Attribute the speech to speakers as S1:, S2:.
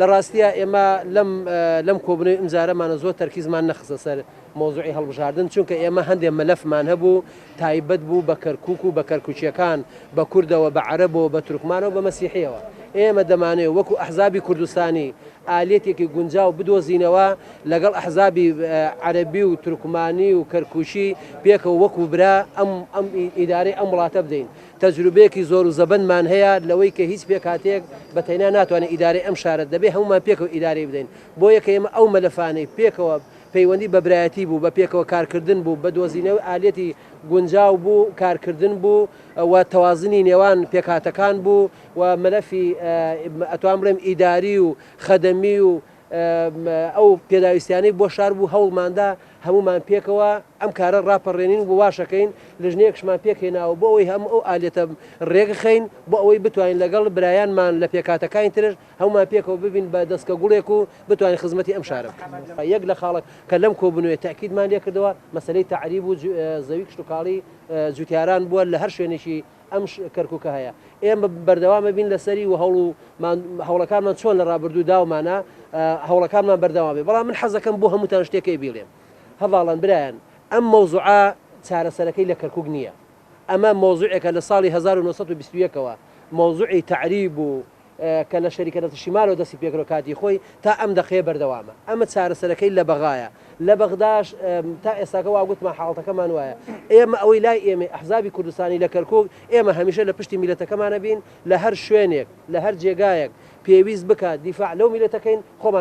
S1: لە ڕاستیە ئێمە لەم کۆبنەوەی ئەمجارەمانە زۆر تەرکیزمان نەخستە سەر مۆزوعی هەڵبژاردن چونکە ئێمە هەندێک مەلەفمان هەبوو تایبەت بوو بە کەرکووک و بە کەرکوچیەکان بە کوردەوە بە عەرەبەوە بە تورکمانەوە بە مەسیحیەوە ئێمە دەمانەوێت وەکو ئەحزابی کوردستانی ئالێتێکی گونجاو بدۆزینەوە لەگەڵ ئەحزابی عەرەبی و تورکمانی و کەرکوشی پێکەوە وەکو برا ئەم ئیدارەی ئەم وڵاتە بدەین تەجروبەیەکی زۆر و زەبەنمان هەیە لەوەی کە هیچ پێکاتێک بە تەنیا ناتوانێت ئیدارەی ئەم شارەت دەبێ هەمومان پێکەوە ئیدارەی بدەین بۆ یەکە ئێمە ئەو مەلەفانەی پێکەوە پەیوەندی بە برایەتی بوو بە پێکەوە کارکردن بوو بە دۆزینەوەی ئالێتی گونجاو بوو کارکردن بوو و تەوازنی نێوان پێکاتەکان بوو و مەلەفی ئەتوان بڵێم ئیداری و خەدەمی و ئەو پێداویستیانەی بۆ شار بوو هەوڵماندا هەمومان پێکەوە ئەم کارە ڕاپەڕێنین بۆ واشەکەین لە ژنێکشمان پێکهێناوە بۆ ئەوەی هەم ئەو ئالێتە ڕێگەخەین بۆ ئەوەی بتوانین لەگەڵ برایانمان لە پێکاتەکانی ترش هەمومان پێکەوە ببین بە دەستکە گوڵێک و بتوانین خزمەتی ئەم شارە یەک لە خاڵک کە لەم کۆبنەوەی تاکیدمان لێ کردەوە مەسەلەی تعریب و زەوی کشتتوکاڵی جوتیاران بووە لە هەر شوێنێکی ئەم کەرکووکە هەیە ئێمە بەردەوامە بین لەسەری و هەوڵەکانمان چۆن لە ڕابردوو داومانە هەوڵەکانمان بەردەوام بێ بەڵام من حەزەکەم بۆ هەمووتان شتێکی بیڵێم هەڵاڵان برایان ئەم مەوزوعە چارەسەرەکەی لە کەرکووک نییە ئەمە مۆزوعێکە لە ساڵی 1920ەوە مۆزوعی تعریب و کە لە شەریکەتە شیمالەوە دەستی پێکرۆ کاتی خۆی تا ئەم دەخێ بەردەوامە ئەمە چارەسەرەکەی لە بەغایە لە بەغداش تا ئێستاکە واگوتمان حاڵەتەکەمان وایە ئێمە ئەوەی لای ئێمە ئەحزابی کوردستانی لە کەرکووک ئێمە هەمیشە لە پشتی میلەتەکەمانە بین لە هەر شوێنێک لە هەر جێگایەک پێویست بکات دیفاع لەو میلەتەکەین خۆمان